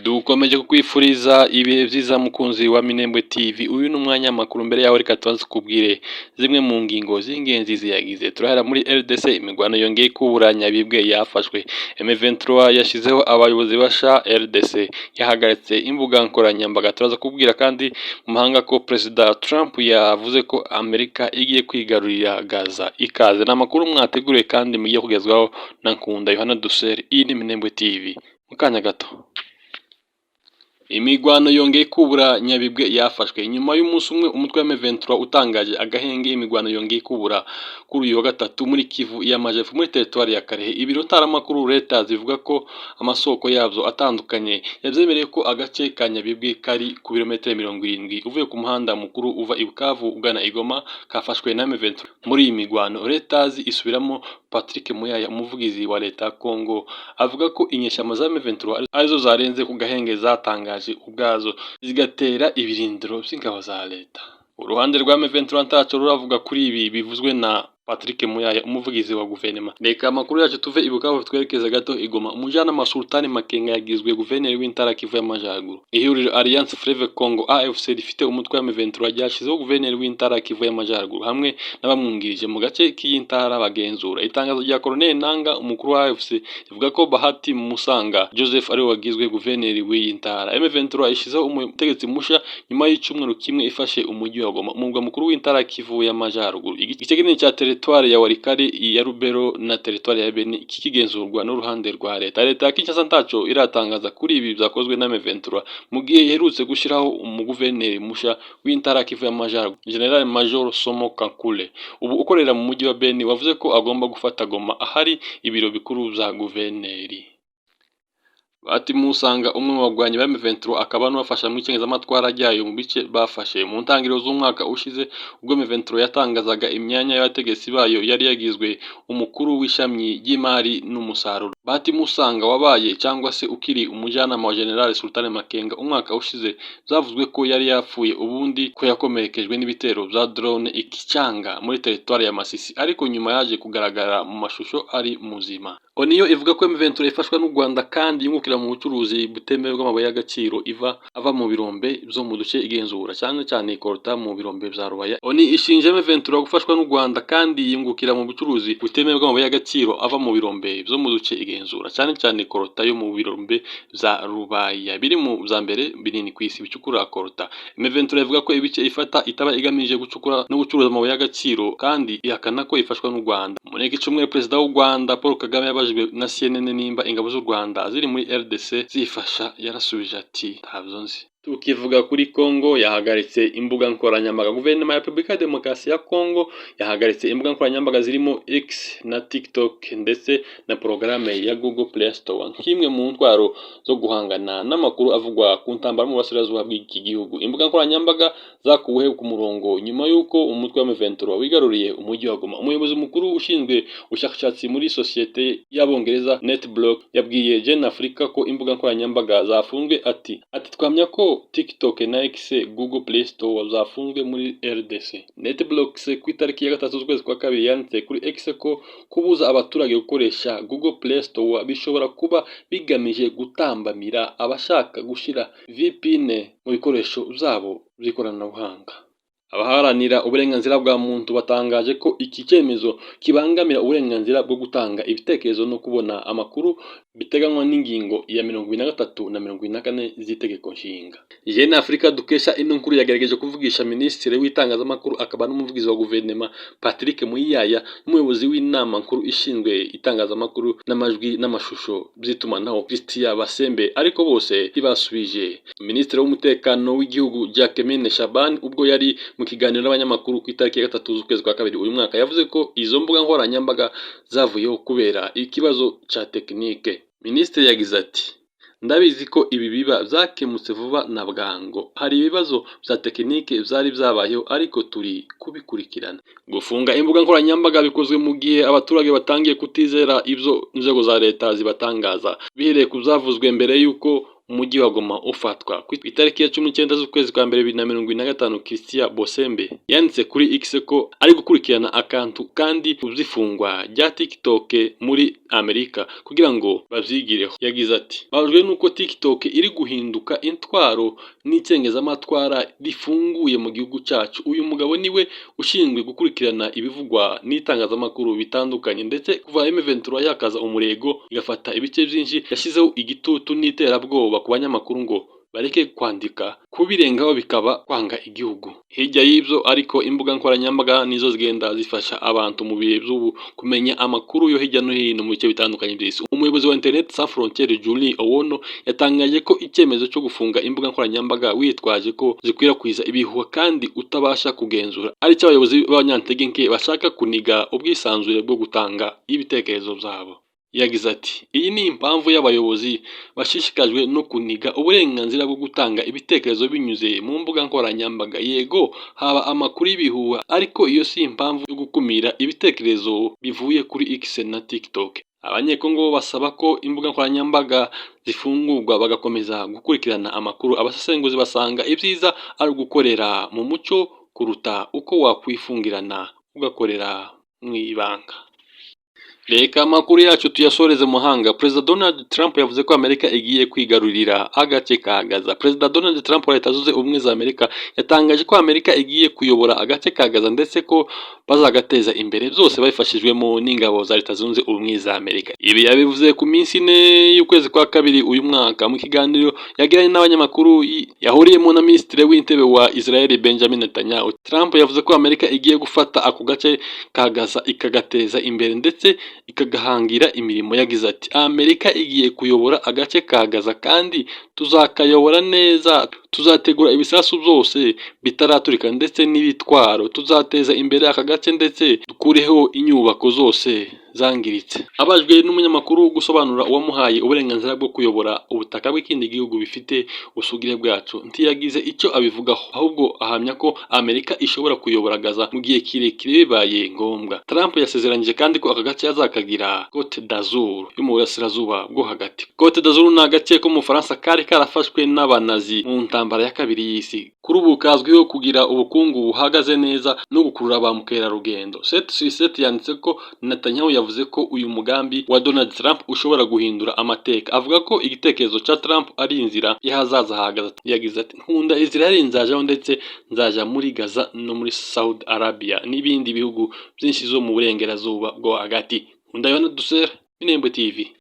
Dukomeje kukwifuriza ibihe byiza mukunzi wa Minembwe TV. Uyu ni umwanya makuru, mbere yaho reka tubanze kubwire zimwe mu ngingo z'ingenzi ziyagize. Turahera muri RDC, imigwano yongeye kubura Nyabibwe yafashwe. M23 yashizeho abayobozi basha, RDC yahagaritse imbuga nkoranyambaga. Turaza kubwira kandi mu mahanga ko Perezida Trump yavuze ko Amerika igiye kwigarurira Gaza. Ikaze n'amakuru mwateguriwe kandi mugiye kugezwaho na Nkunda Yohana Duseri. Iyi ni Minembwe TV. Mukanya gato. Imigwano yongeye kubura Nyabibwe yafashwe. Nyuma y'umunsi umwe umutwe wa M23 utangaje agahenge, imigwano yongeye kubura kuri uyu wa gatatu muri Kivu y'Amajepfo muri teritwari ya Karehe. Ibiro ntaramakuru leta zivuga ko amasoko yabyo atandukanye yavyemereye ko agace ka Nyabibwe kari ku birometero 70 uvuye ku muhanda mukuru uva i Bukavu ugana i Goma kafashwe na M23. Muri iyi migwano leta isubiramo Patrick Muyaya, umuvugizi wa leta ya Kongo, avuga ko inyeshyamba za M23 arizo zarenze ku gahenge zatangaje ubwazo zigatera ibirindiro by'ingabo za leta. Uruhande rwa M23 ntaco ruravuga kuri ibi bivuzwe na Patrick Muyaya, umuvugizi wa guverinoma. Reka amakuru yacu tuve ibukavu twerekeza gato igoma. Umujyanama Sultani Makenga yagizwe guverineri w'intara Kivu y'Amajyaruguru. Ihuriro Alliance Fleuve Congo AFC rifite umutwe wa M23 ryashizeho guverineri w'intara Kivu y'Amajyaruguru hamwe n'abamwungirije mu gace k'iyintara bagenzura. Itangazo rya Colonel Nanga, umukuru wa AFC, rivuga ko Bahati Musanga Joseph ari wagizwe guverineri w'iyintara. M23 ishizeho umutegetsi musha nyuma y'icumweru kimwe ifashe umujyi wa Goma, umurwa mukuru w'intara Kivu y'Amajyaruguru. Igice kinini cya teritwari ya Warikari, ya Rubero na teritwari ya Beni kikigenzurwa n'uruhande rwa leta. Leta ya Kinshasa ntaco iratangaza kuri ibi byakozwe na M23 mu gihe iherutse gushiraho umuguverineri musha w'intara Kivu y'Amajyaruguru, General Major Somo Kankule, ubu ukorera mu mujyi wa Beni, wavuze ko agomba gufata Goma ahari ibiro bikuru bya guverineri. Bahati Musanga, umwe mu bagwanyi ba M23 akaba n'ubafasha mu icengezamatwara ryayo mu bice bafashe mu ntangiriro z'umwaka ushize, ubwo M23 yatangazaga imyanya y'abategetsi bayo yari yagizwe umukuru w'ishamyi ry'imari n'umusaruro. Bahati Musanga wabaye cyangwa se ukiri umujyanama wa General Sultani Makenga umwaka ushize, zavuzwe ko yari yapfuye ubundi ko yakomerekejwe n'ibitero bya drone ikicanga muri teritwari ya Masisi, ariko nyuma yaje kugaragara mu mashusho ari muzima. Oniyo ivuga ko M23 ifashwa n'u Rwanda kandi yungukira mu bucuruzi butemewe bw'amabuye y'agaciro ava mu birombe byo mu duce igenzura, cyane cyane ikorota mu birombe bya Rubaya. Oni ishinje M23 gufashwa n'u Rwanda kandi yungukira mu bucuruzi butemewe bw'amabuye y'agaciro ava mu birombe byo mu duce igenzura, cyane cyane ikorota yo mu birombe bya Rubaya biri mu za mbere binini ku isi bicukura korota. M23 ivuga ko ibice ifata itaba igamije gucukura no gucuruza amabuye y'agaciro, kandi ihakana ko ifashwa n'u Rwanda. Muneke icumwe Perezida w'u Rwanda Paul Kagame yabajijwe na CNN nimba ingabo z'u Rwanda ziri muri RDC zifasha, yarasubije ati ntabyo nzi. Tukivuga kuri Kongo, yahagaritse imbuga nkoranyambaga. Guverinoma ya Repubulika ya Demokarasi ya Kongo yahagaritse imbuga nkoranyambaga zirimo X na TikTok ndetse na porogaramu ya Google Play Store nk'imwe mu ntwaro zo guhangana n'amakuru avugwa ku ntambara mu burasirazuba bw'iki gihugu. Imbuga nkoranyambaga zakuwe ku murongo nyuma y'uko umutwe wa M23 wigaruriye umujyi wa Goma. Umuyobozi mukuru ushinzwe ubushakashatsi muri sosiyete y'Abongereza NetBlock yabwiye Jeune Africa ko imbuga nkoranyambaga zafunzwe. Ati twamya ko TikTok na X, Google Play Store zafunzwe muri RDC. NetBlock ku itariki ya 3 z'ukwezi kwa kabiri yanditse kuri X ko kubuza abaturage gukoresha Google Play Store bishobora kuba bigamije gutambamira abashaka gushira VPN mu bikoresho byabo by'ikoranabuhanga. Abaharanira uburenganzira bwa muntu batangaje ko iki cyemezo kibangamira uburenganzira bwo gutanga ibitekerezo no kubona amakuru biteganywa n'ingingo ya 23 na 24 z'itegeko nshinga. Jeune Africa dukesha ino nkuru yagerageje kuvugisha Minisitiri w'itangazamakuru akaba n'umuvugizi wa guverinoma Patrick Muyaya n'umuyobozi w'inama nkuru ishinzwe itangazamakuru n'amajwi n'amashusho by'itumanaho Christian Basembe, ariko bose ntibasubije. Minisitiri w'umutekano w'igihugu Jacquemaine Shaban ubwo yari mu kiganiro n'abanyamakuru ku itariki ya 3 z'ukwezi kwa kabiri uyu mwaka yavuze ko izo mbuga nkoranyambaga zavuyeho kubera ikibazo ca tekinike. Minisitiri yagize ati ndabizi ko ibi biba byakemutse vuba na bwango, hari ibibazo bya tekinike byari byabayeho ariko turi kubikurikirana. Gufunga imbuga nkoranyambaga bikozwe mu gihe abaturage batangiye kutizera ibyo inzego za leta zibatangaza, bihereye ku zavuzwe mbere y'uko umujyi wa Goma ufatwa. Ku itariki ya 19 z'ukwezi kwa mbere 2025 Christian Bosembe yanditse kuri X ko ari gukurikirana akantu kandi uzifungwa rya TikTok muri Amerika kugira ngo bavyigireho. Yagize ati babajwe nuko TikTok iri guhinduka intwaro n'icengezamatwara rifunguye mu gihugu cyacu. Uyu mugabo niwe ushinzwe gukurikirana ibivugwa n'itangazamakuru bitandukanye ndetse kuva M23 yakaza umurego igafata ibice byinshi yashyizeho igitutu n'iterabwoba ku banyamakuru ngo bareke kwandika kubirengaho bikaba kwanga igihugu. Hirya y'ibyo ariko imbuga nkoranyambaga nizo zigenda zifasha abantu mu bihe by'ubu kumenya amakuru yo hirya no hino mu bice bitandukanye by'isi. Umuyobozi wa Internet Sans Frontières Julie Owono yatangaje ko icyemezo cyo gufunga imbuga nkoranyambaga witwaje ko zikwirakwiza ibihuha kandi utabasha kugenzura ari cyo abayobozi b'abanyantege nke bashaka kuniga ubwisanzure bwo gutanga ibitekerezo byabo. Yagize ati iyi ni impamvu y'abayobozi bashishikajwe no kuniga uburenganzira bwo gutanga ibitekerezo binyuze mu mbuga nkoranyambaga. Yego haba amakuru y'ibihuha ariko iyo si impamvu yo gukumira ibitekerezo bivuye kuri X na TikTok. Abanyekongo basaba ko imbuga nkoranyambaga zifungurwa bagakomeza gukurikirana amakuru. Abasesenguzi basanga ibyiza ari ugukorera mu mucyo kuruta uko wakwifungirana ugakorera mu ibanga. Reka amakuru yacu tuyasoreze muhanga. Perezida Donald Trump yavuze ko Amerika igiye kwigarurira agace ka Gaza. Perezida Donald Trump wa Leta Zunze Ubumwe za Amerika yatangaje ko Amerika igiye kuyobora agace ka Gaza ndetse ko bazagateza imbere byose babifashijwemo n'ingabo za Leta Zunze Ubumwe za Amerika. Ibi yabivuze ku minsi 4 y'ukwezi kwa kabiri uyu mwaka mu kiganiro yagiranye n'abanyamakuru yahuriyemo na Minisitiri w'Intebe wa Israel Benjamin Netanyahu. Trump yavuze ko Amerika igiye gufata ako gace ka Gaza ikagateza imbere ndetse ikagahangira imirimo. Yagize ati Amerika igiye kuyobora agace ka Gaza kandi tuzakayobora neza. Tuzategura ibisasu byose bitaraturika ndetse n'ibitwaro. Tuzateza imbere aka gace ndetse dukureho inyubako zose zangiritse. Abajwe n'umunyamakuru gusobanura uwamuhaye uburenganzira bwo kuyobora ubutaka bw'ikindi gihugu bifite ubusugire bwacu, ntiyagize icyo abivugaho, ahubwo ahamya ko Amerika ishobora kuyobora Gaza mu gihe kirekire bibaye ngombwa. Trump yasezeranyije kandi ko aka gace azakagira Côte d'Azur yo mu burasirazuba bwo hagati. Côte d'Azur ni agace ko mu Faransa kari karafashwe n'abanazi mu ntambara ya kabiri y'isi. Kuri ubu kazwiho kugira ubukungu buhagaze neza no gukurura ba mukerarugendo. Set yanditse ko Netanyahu yavuze ko uyu mugambi wa Donald Trump ushobora guhindura amateka. Avuga ko igitekerezo cya Trump ari inzira y'ahazaza ha Gaza. Yagize ati nkunda Israel, nzajaho ndetse nzaja muri Gaza no muri Saudi Arabia n'ibindi bihugu byinshi zo mu burengerazuba bwo hagati. Nkunda Yohana Dusera, Minembwe TV.